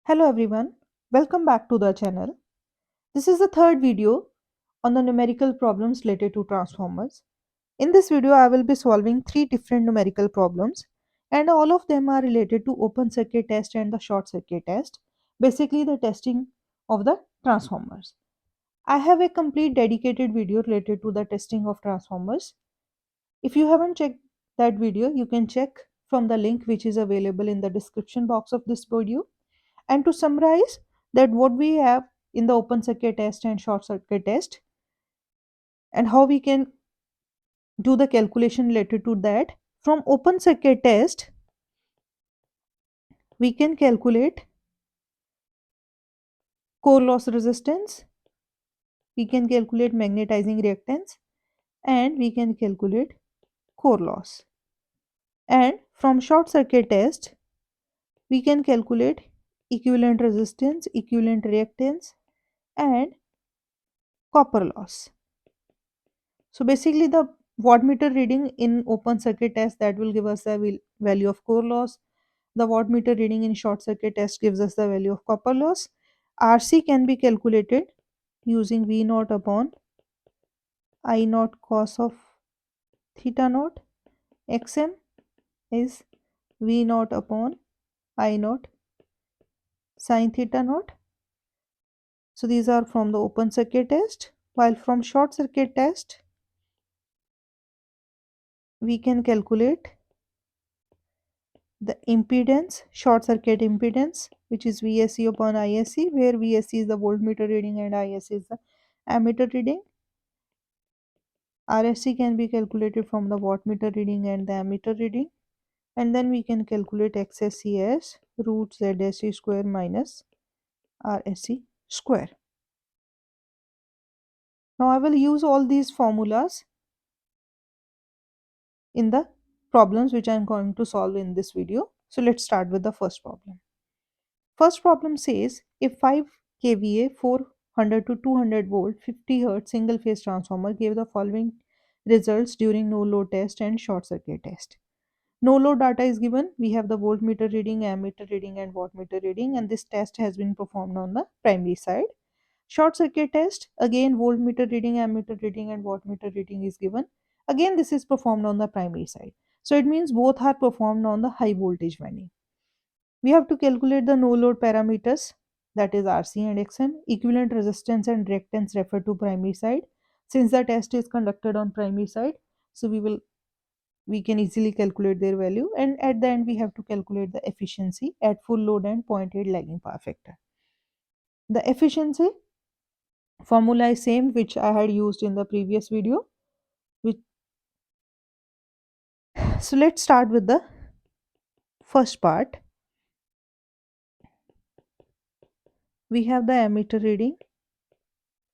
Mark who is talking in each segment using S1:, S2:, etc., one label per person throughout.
S1: Hello everyone, welcome back to the channel. This is the third video on the numerical problems related to transformers. In this video, I will be solving three different numerical problems and all of them are related to open circuit test and the short circuit test, basically the testing of the transformers. I have a complete dedicated video related to the testing of transformers. If you haven't checked that video, you can check from the link which is available in the description box of this video. And to summarize that what we have in the open circuit test and short circuit test and how we can do the calculation related to that. From open circuit test, we can calculate core loss resistance, we can calculate magnetizing reactance, and we can calculate core loss. And from short circuit test, we can calculate equivalent resistance, equivalent reactance, and copper loss. So basically the wattmeter reading in open circuit test that will give us the value of core loss. The wattmeter reading in short circuit test gives us the value of copper loss. RC can be calculated using V naught upon I naught cos of theta naught. XM is V naught upon I naught sin theta naught. So these are from the open circuit test. While from short circuit test, we can calculate the impedance, short circuit impedance, which is VSC upon ISC, where VSC is the voltmeter reading and ISC is the ammeter reading. RSC can be calculated from the wattmeter reading and the ammeter reading. And then we can calculate XSC as root ZSC square minus RSC square. Now I will use all these formulas in the problems which I am going to solve in this video. So let's start with the first problem. First problem says if 5 kVA 400 to 200 volt 50 Hz single phase transformer gave the following results during no load test and short circuit test. No load data is given. We have the voltmeter reading, ammeter reading, and wattmeter reading, and this test has been performed on the primary side. Short circuit test, again voltmeter reading, ammeter reading, and wattmeter reading is given. Again, this is performed on the primary side. So it means both are performed on the high voltage winding. We have to calculate the no load parameters, that is RC and XM, equivalent resistance and reactance referred to primary side. Since the test is conducted on primary side, so we can easily calculate their value, and at the end we have to calculate the efficiency at full load and 0.8 lagging power factor. The efficiency formula is same which I had used in the previous video. Which, so let's start with the first part. We have the ammeter reading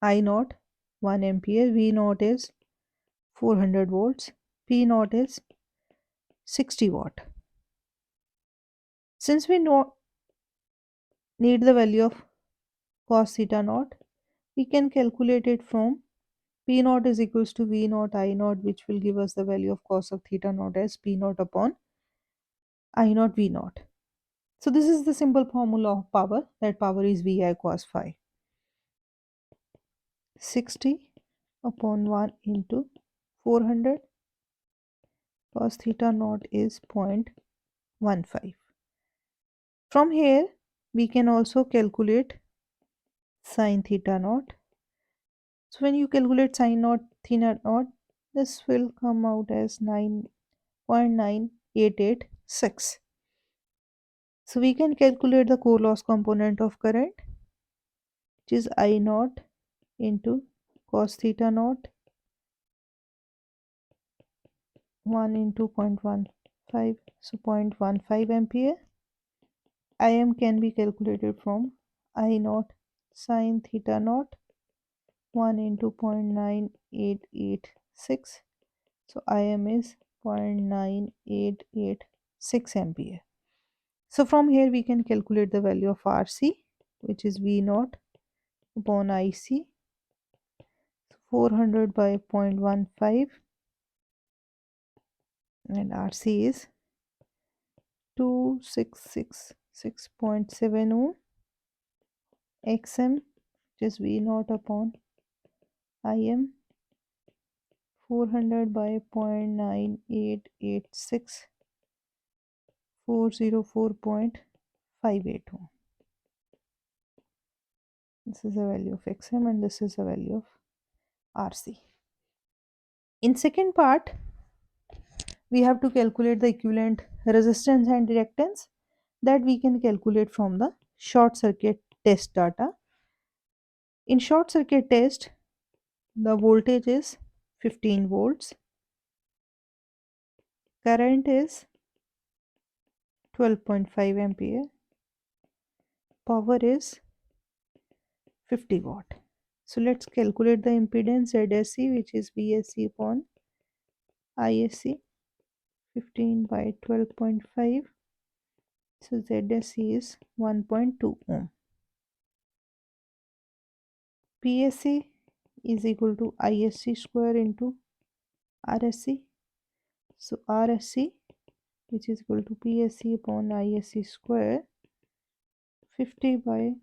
S1: I naught 1 ampere, V naught is 400 volts, P naught is 60 watt. Since we need the value of cos theta naught, we can calculate it from P naught is equals to V naught I naught, which will give us the value of cos of theta naught as P naught upon I naught V naught. So this is the simple formula of power, that power is VI cos phi. 60 upon 1 into 400 cos theta naught is 0.15. From here, we can also calculate sin theta naught. So when you calculate sin naught, theta naught, this will come out as 9.9886. So we can calculate the core loss component of current, which is I naught into cos theta naught 1 into 0.15, so 0.15 ampere. Im can be calculated from I naught sin theta naught 1 into 0.9886, so Im is 0.9886 ampere. So from here we can calculate the value of RC, which is V naught upon IC, 400 by 0.15, and RC is 2666.7 ohm. Xm, which is V naught upon Im, 400 by 0.9886, 404.58 ohm. This is the value of Xm and this is the value of Rc. In second part, we have to calculate the equivalent resistance and reactance that we can calculate from the short circuit test data. In short circuit test, the voltage is 15 volts, current is 12.5 ampere, power is 50 watt. So let's calculate the impedance ZSC, which is VSC upon ISC, 15 by 12.5. So ZSC is 1.2 ohm. PSC is equal to ISC square into RSC. So RSC, which is equal to PSC upon ISC square, 50 by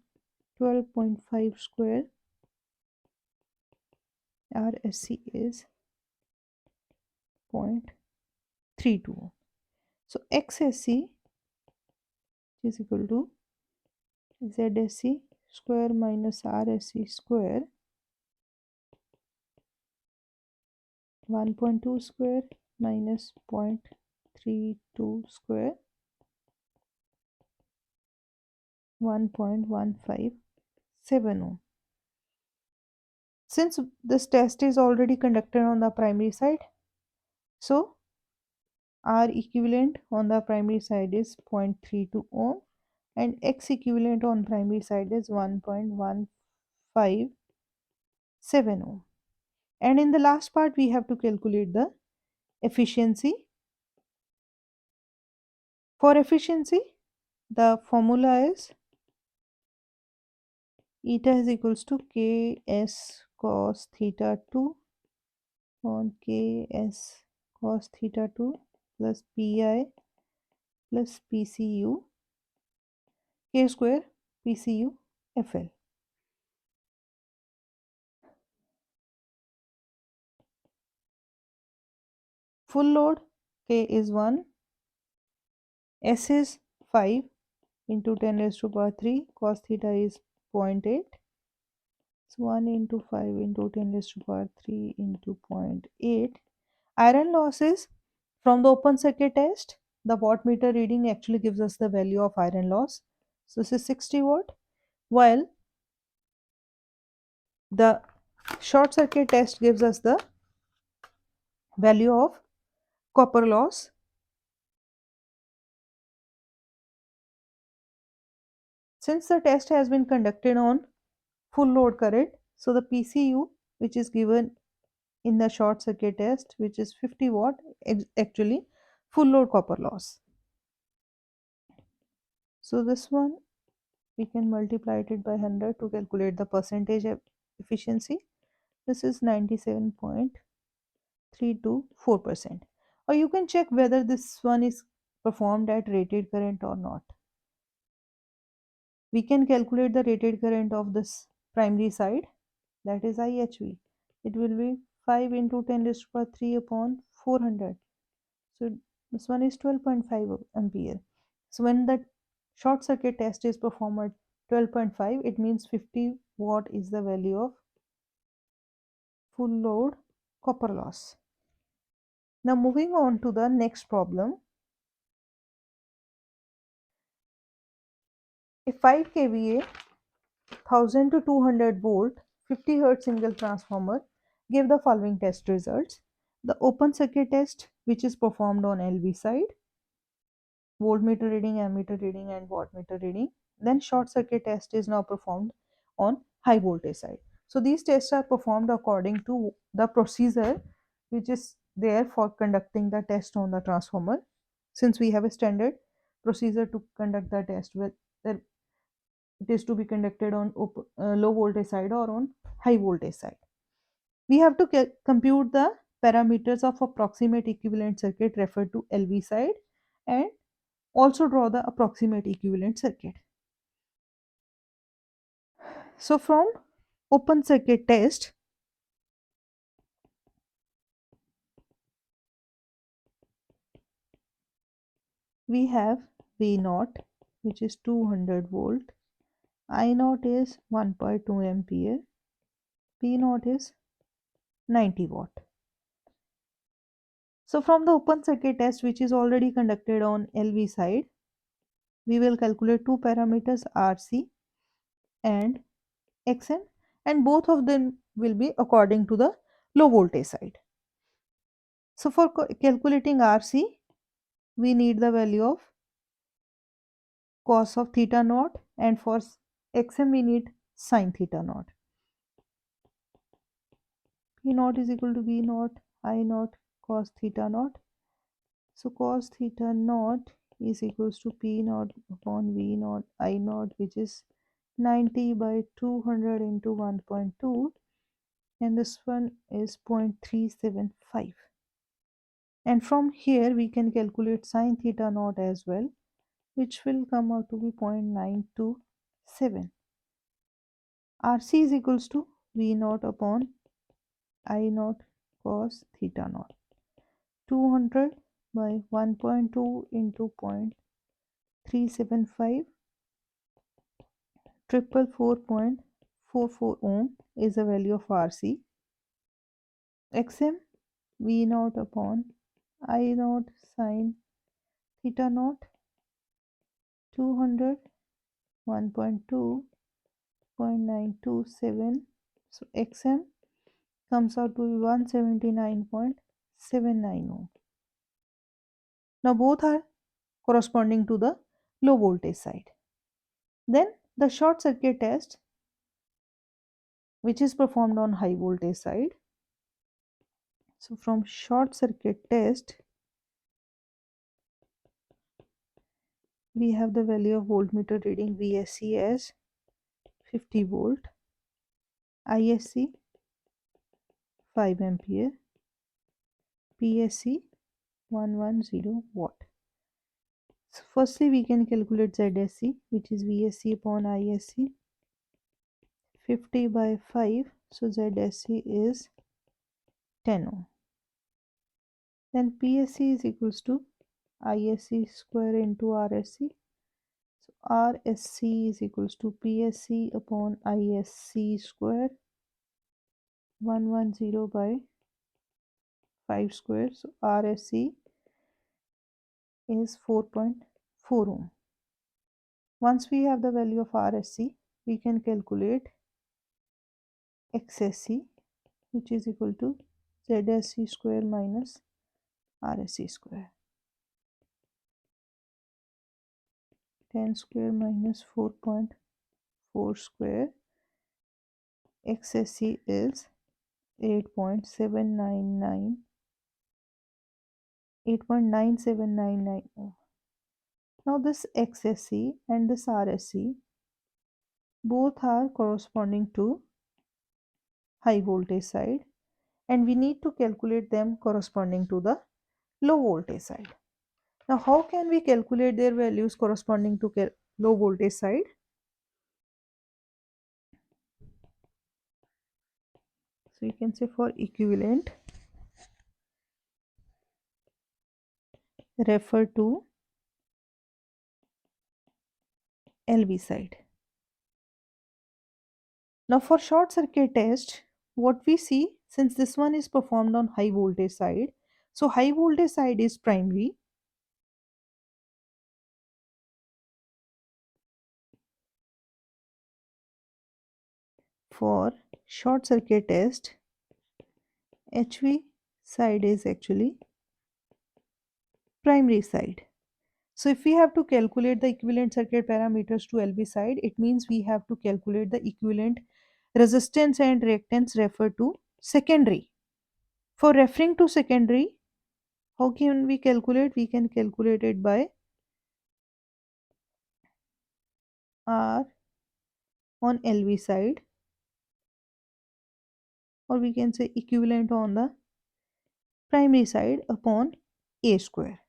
S1: 12.5 square, RSC is 0.32. So XSC is equal to ZSC square minus RSC square, 1.2 square minus 0.32 square, 1.157 ohm. Since this test is already conducted on the primary side, so R equivalent on the primary side is 0.32 ohm and X equivalent on primary side is 1.157 ohm. And in the last part, we have to calculate the efficiency. For efficiency, the formula is eta is equals to Ks cos theta 2 on Ks cos theta 2 plus Pi plus PCU K square PCU FL. Full load K is 1, S is 5 into 10 raised to power 3, cos theta is 0.8. So 1 into 5 into 10 raised to power 3 into 0.8. Iron loss is from the open circuit test. The wattmeter reading actually gives us the value of iron loss. So this is 60 watt. While the short circuit test gives us the value of copper loss. Since the test has been conducted on full load current, so the PCU, which is given in the short circuit test, which is 50 watt, is actually full load copper loss. So this one we can multiply it by 100 to calculate the percentage efficiency. This is 97.324%. Or you can check whether this one is performed at rated current or not. We can calculate the rated current of this primary side, that is IHV. It will be 5 into 10 raised to power 3 upon 400. So this one is 12.5 ampere. So when the short circuit test is performed at 12.5, it means 50 watt is the value of full load copper loss. Now moving on to the next problem. A 5 kVA 1000 to 200 volt 50 Hz single transformer gave the following test results. The open circuit test, which is performed on LV side, voltmeter reading, ammeter reading and wattmeter reading. Then short circuit test is now performed on high voltage side. So these tests are performed according to the procedure which is there for conducting the test on the transformer. Since we have a standard procedure to conduct the test, whether it is to be conducted on low voltage side or on high voltage side. We have to compute the parameters of approximate equivalent circuit referred to LV side and also draw the approximate equivalent circuit. So from open circuit test, we have V naught, which is 200 volt, I naught is 1.2 ampere, P naught is 90 watt. So from the open circuit test, which is already conducted on LV side, we will calculate two parameters RC and XM, and both of them will be according to the low voltage side. So for calculating RC, we need the value of cos of theta naught, and for XM we need sin theta naught. P naught is equal to V naught I naught cos theta naught. So cos theta naught is equals to P naught upon V naught I naught, which is 90 by 200 into 1.2, and this one is 0.375. And from here we can calculate sin theta naught as well, which will come out to be 0.927. RC is equals to V naught upon I naught cos theta naught. 200 by 1.2 into 0.375, 444.44 ohm is the value of RC. XM V naught upon I naught sin theta naught, 200 1.2 0.927. So XM comes out to be 179.79 ohm. Now both are corresponding to the low voltage side. Then the short circuit test, which is performed on high voltage side. So from short circuit test, we have the value of voltmeter reading VSC as 50 volt, ISC 5 ampere, PSC 110 watt. So firstly we can calculate ZSC, which is VSC upon ISC, 50 by 5, so ZSC is 10 ohm. Then PSC is equals to ISC square into RSC. So RSC is equals to PSC upon ISC square, 110 by 5 square. So RSC is 4.4 ohm. Once we have the value of RSC, we can calculate XSC, which is equal to ZSC square minus RSC square. 10 square minus 4.4 square. XSC is 8.799 8.9799 ohm. Now this XSC and this RSC both are corresponding to high voltage side, and we need to calculate them corresponding to the low voltage side. Now how can we calculate their values corresponding to low voltage side? So you can say for equivalent, refer to LV side. Now for short circuit test, what we see, since this one is performed on high voltage side, so high voltage side is primary. For short circuit test, HV side is actually primary side. So if we have to calculate the equivalent circuit parameters to LV side, it means we have to calculate the equivalent resistance and reactance referred to secondary. For referring to secondary, how can we calculate? We can calculate it by R on LV side, or we can say equivalent on the primary side upon A square.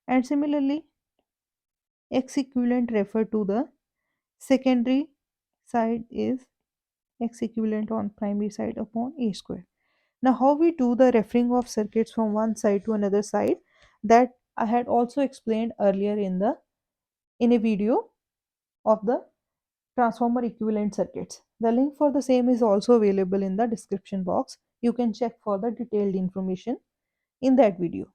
S1: And similarly, X equivalent refer to the secondary side is X equivalent on primary side upon A square. Now, how we do the referring of circuits from one side to another side, that I had also explained earlier in a video of the transformer equivalent circuits. The link for the same is also available in the description box. You can check for the detailed information in that video.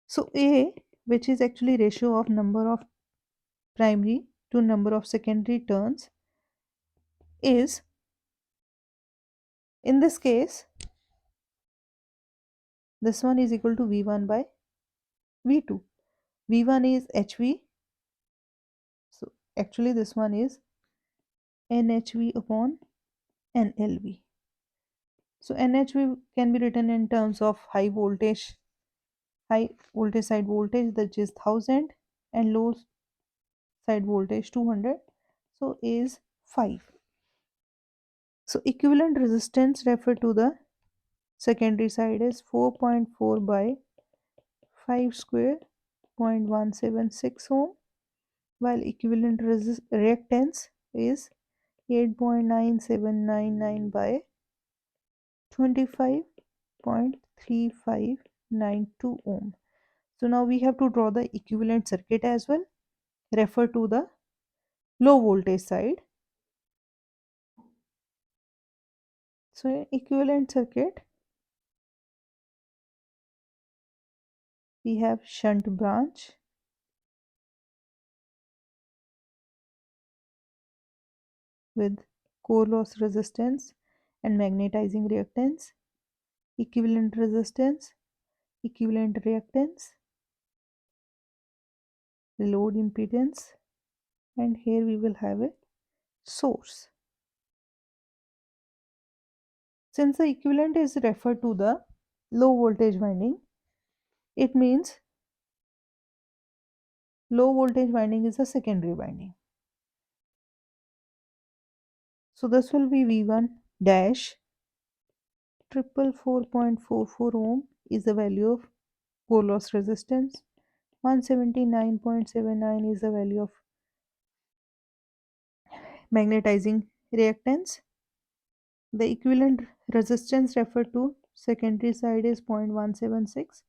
S1: So A, which is actually ratio of number of primary to number of secondary turns, is, in this case, this one is equal to V1 by V2. V1 is HV, so actually this one is NHV upon NLV. So NHV can be written in terms of high voltage side voltage, that is 1000, and low side voltage 200. So is 5. So equivalent resistance referred to the secondary side is 4.4 by 5 square 0.176 ohm, while equivalent reactance is 8.9799 by 25.3592 ohm. So now we have to draw the equivalent circuit as well, refer to the low voltage side. So in equivalent circuit, we have shunt branch with core loss resistance and magnetizing reactance, equivalent resistance, equivalent reactance, load impedance, and here we will have a source. Since the equivalent is referred to the low voltage winding, it means low voltage winding is a secondary winding. So this will be V1 dash triple 4.44 ohm is the value of core loss resistance. 179.79 is the value of magnetizing reactance. The equivalent resistance referred to secondary side is 0.176.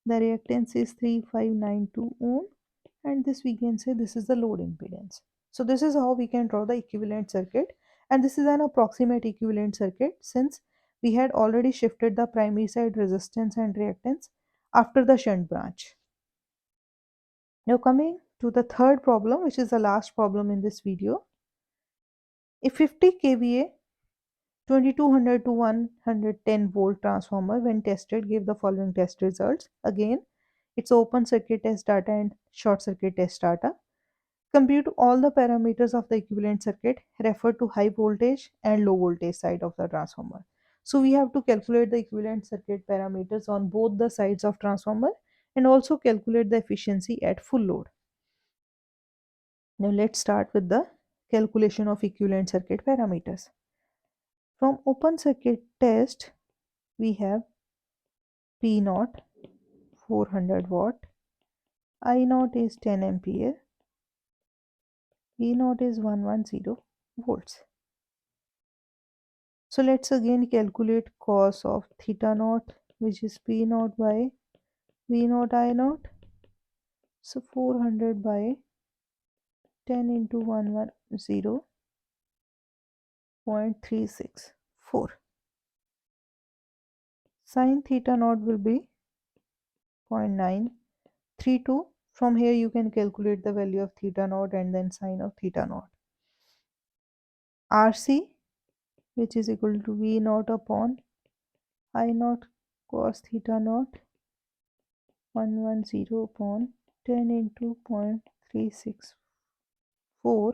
S1: The reactance is 3592 ohm, and this we can say this is the load impedance. So this is how we can draw the equivalent circuit, and this is an approximate equivalent circuit since we had already shifted the primary side resistance and reactance after the shunt branch. Now coming to the third problem, which is the last problem in this video. A 50 kVA 2200 to 110 volt transformer when tested gave the following test results. Again, it's open circuit test data and short circuit test data. Compute all the parameters of the equivalent circuit referred to high voltage and low voltage side of the transformer. So we have to calculate the equivalent circuit parameters on both the sides of transformer and also calculate the efficiency at full load. Now let's start with the calculation of equivalent circuit parameters. From open circuit test, we have P naught 400 watt, I naught is 10 ampere, V naught is 110 volts. So let's again calculate cos of theta naught, which is P naught by V naught I naught. So 400 by 10 into 110.364. Sin theta naught will be 0.932. From here you can calculate the value of theta naught and then sine of theta naught. RC, which is equal to V naught upon I naught cos theta naught 110 upon 10 into 0.364.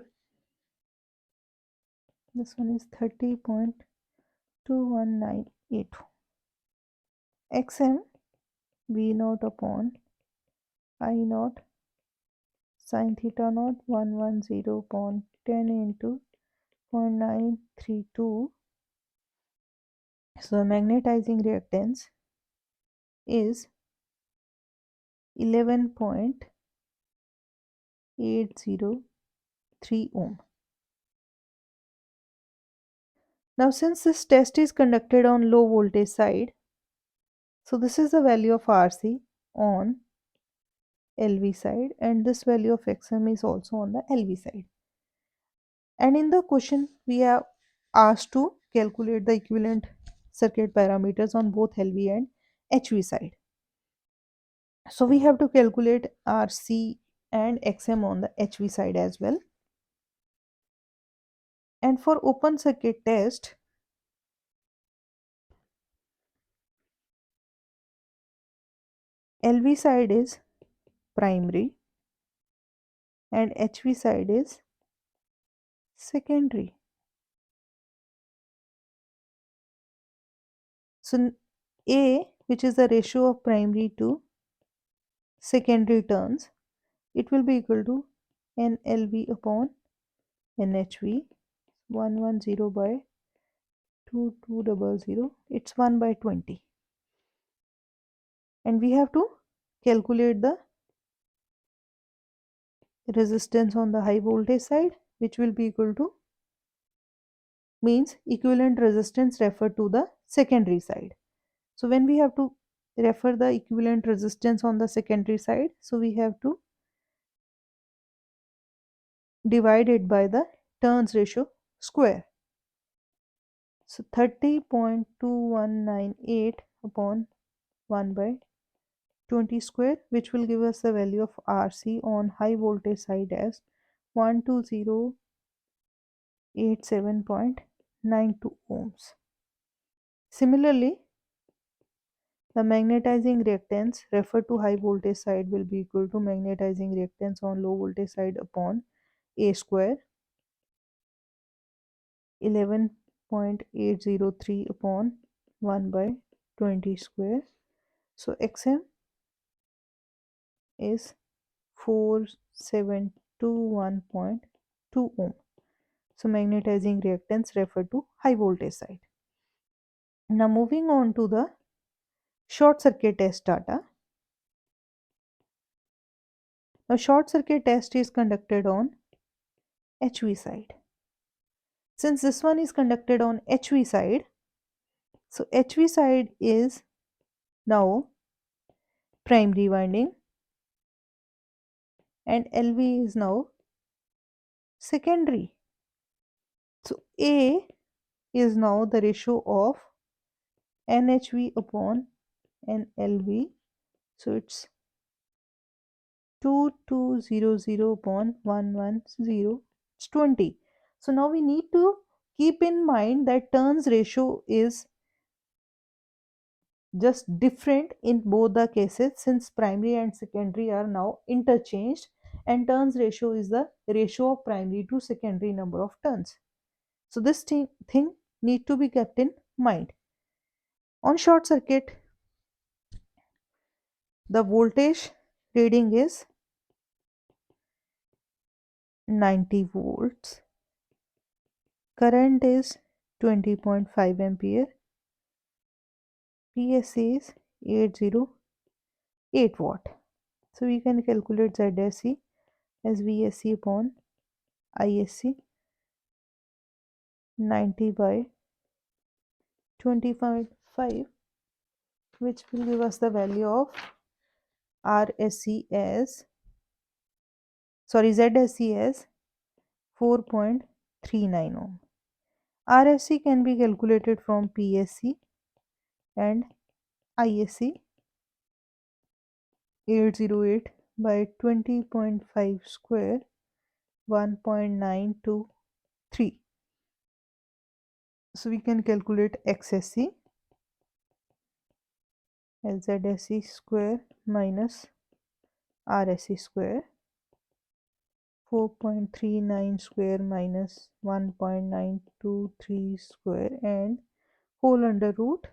S1: This one is 30.2198. XM V naught upon I naught sin theta naught 110 upon 10 into 0.932. So magnetizing reactance is 11.803 ohm. Now since this test is conducted on low voltage side, so this is the value of RC on LV side and this value of XM is also on the LV side. And in the question we are asked to calculate the equivalent circuit parameters on both LV and HV side. So we have to calculate RC and XM on the HV side as well. And for open circuit test, LV side is primary and HV side is secondary. So A, which is the ratio of primary to secondary turns, it will be equal to NLV upon NHV 110 by 2200. It's 1 by 20. And we have to calculate the resistance on the high voltage side, which will be equal to, means equivalent resistance referred to the secondary side. So when we have to refer the equivalent resistance on the secondary side, so we have to divide it by the turns ratio square. So 30.2198 upon 1 by 20 square, which will give us the value of RC on high voltage side as 12087.92 ohms. Similarly, the magnetizing reactance referred to high voltage side will be equal to magnetizing reactance on low voltage side upon A square 11.803 upon 1 by 20 square. So XM is 4721.2 ohm. So magnetizing reactance referred to high voltage side. Now moving on to the short circuit test data. Now short circuit test is conducted on HV side. Since this one is conducted on HV side, so HV side is now primary winding and LV is now secondary. So A is now the ratio of NHV upon NLV. So it's 2200 upon 110. It's 20. So now we need to keep in mind that turns ratio is just different in both the cases since primary and secondary are now interchanged and turns ratio is the ratio of primary to secondary number of turns. So this thing need to be kept in mind. On short circuit, the voltage reading is 90 volts, current is 20.5 ampere, PSC is 808 watt. So we can calculate ZSC as VSC upon ISC 90 by 20.5, which will give us the value of RSC as ZSC as 4.39 ohm. RSC can be calculated from PSC and ISC 808 by 20.5 square 1.923. So we can calculate XSC as ZSC square minus RSC square 4.39 square minus 1.923 square and whole under root,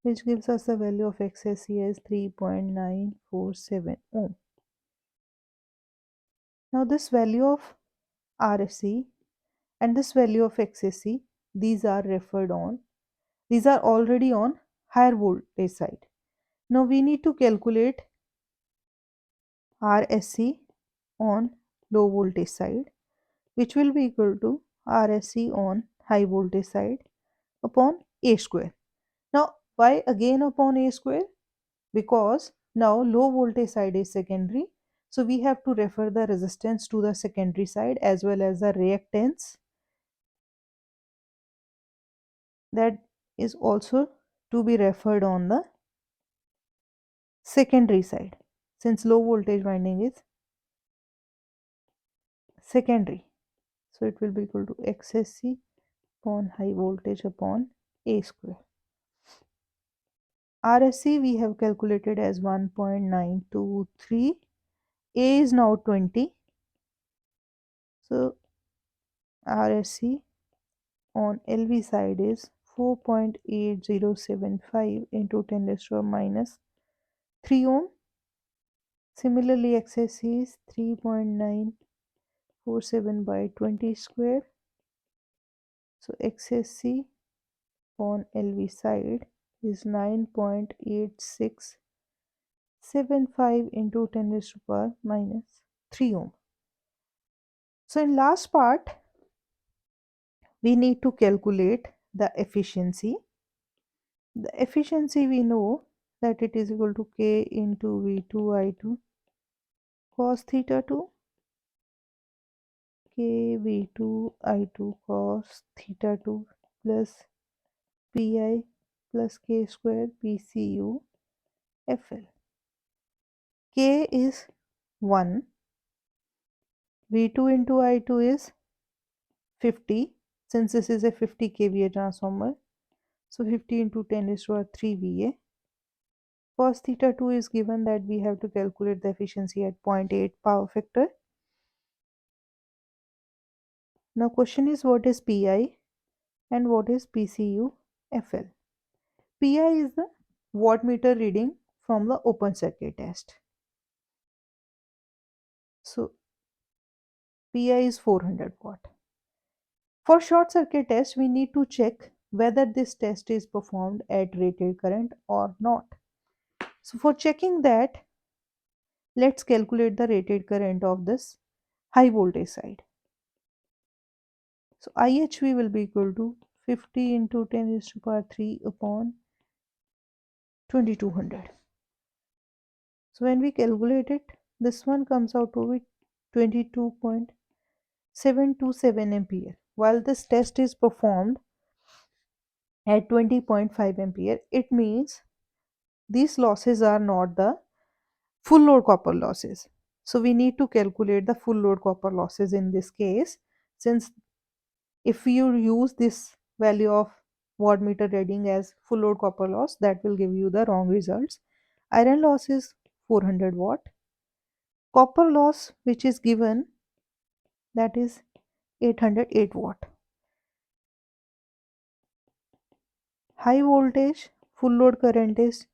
S1: which gives us the value of XSC as 3.947 ohm. Now this value of RSC and this value of XSC, these are already on higher voltage side. Now we need to calculate RSC on low voltage side, which will be equal to RSC on high voltage side upon A square. Now, why again upon A square? Because now low voltage side is secondary. So we have to refer the resistance to the secondary side as well as the reactance that is also to be referred on the secondary side, since low voltage winding is secondary. So it will be equal to XSC upon high voltage upon A square. RSC we have calculated as 1.923. A is now 20. So RSC on LV side is 4.8075 into 10 raised to the minus 3 ohm. Similarly, XSC is 3.947 by 20 square. So XSC on LV side is 9.8675 into 10 raised to the power minus 3 ohm. So in last part, we need to calculate the efficiency. The efficiency we know that it is equal to K into V2 I2 cos theta 2, K V2 I2 cos theta 2 plus Pi plus K square PCU FL. K is 1, V2 into I2 is 50, since this is a 50 kVA transformer. So 50 into 10 is to our 3 VA. Cos theta 2 is given that we have to calculate the efficiency at 0.8 power factor. Now question is what is Pi and what is PCU FL. Pi is the wattmeter reading from the open circuit test. So Pi is 400 watt. For short circuit test, we need to check whether this test is performed at rated current or not. So for checking that, let's calculate the rated current of this high voltage side. So IHV will be equal to 50 into 10 raised to power 3 upon 2200. So when we calculate it, this one comes out to be 22.727 ampere. While this test is performed at 20.5 ampere, it means these losses are not the full load copper losses. So we need to calculate the full load copper losses in this case, since if you use this value of wattmeter reading as full load copper loss, that will give you the wrong results. Iron loss is 400 watt. Copper loss which is given, that is 808 watt. High voltage full load current is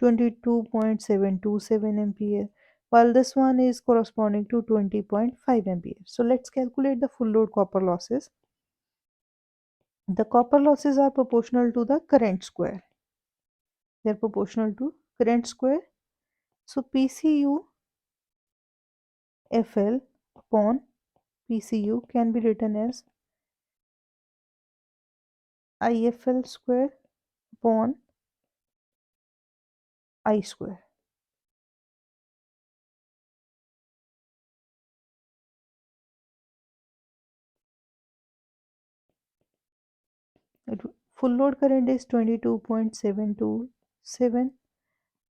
S1: 22.727 ampere, while this one is corresponding to 20.5 ampere. So let's calculate the full load copper losses. The copper losses are proportional to the current square. They are proportional to current square. So PCU FL upon PCU can be written as IFL square upon I square. Full load current is 22.727,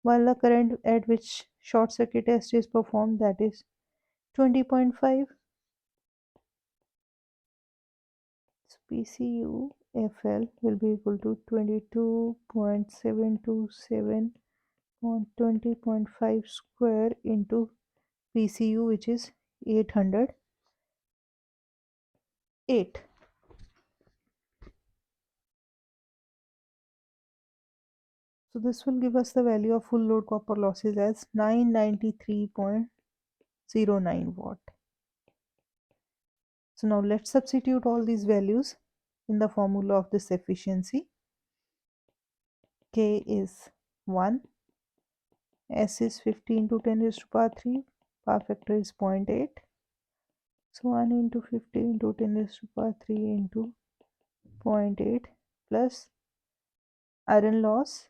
S1: while the current at which short circuit test is performed, that is 20.5. So PCU FL will be equal to 22.727 on 20.5 square into PCU, which is 808. So this will give us the value of full load copper losses as 993.09 watt. So now let's substitute all these values in the formula of this efficiency. K is 1, S is 15 to 10 raised to power 3, power factor is 0.8. So 1 into 50 into 10 raised to power 3 into 0.8 plus iron loss.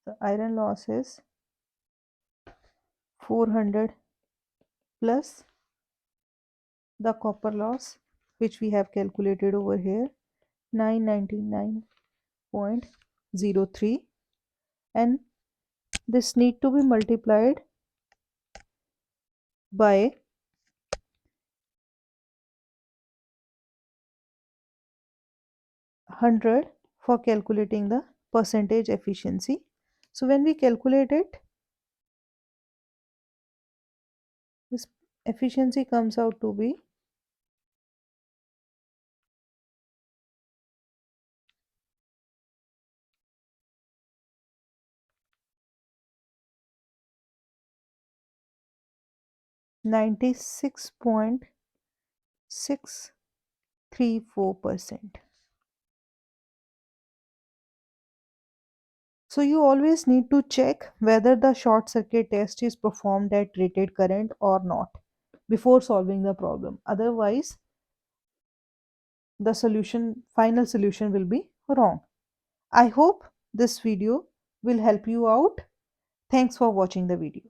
S1: The iron loss is 400 plus the copper loss, which we have calculated over here, 999.03, and this need to be multiplied by 100 for calculating the percentage efficiency. So when we calculate it, this efficiency comes out to be 96.634%. So you always need to check whether the short circuit test is performed at rated current or not before solving the problem. Otherwise, the final solution will be wrong. I hope this video will help you out. Thanks for watching the video.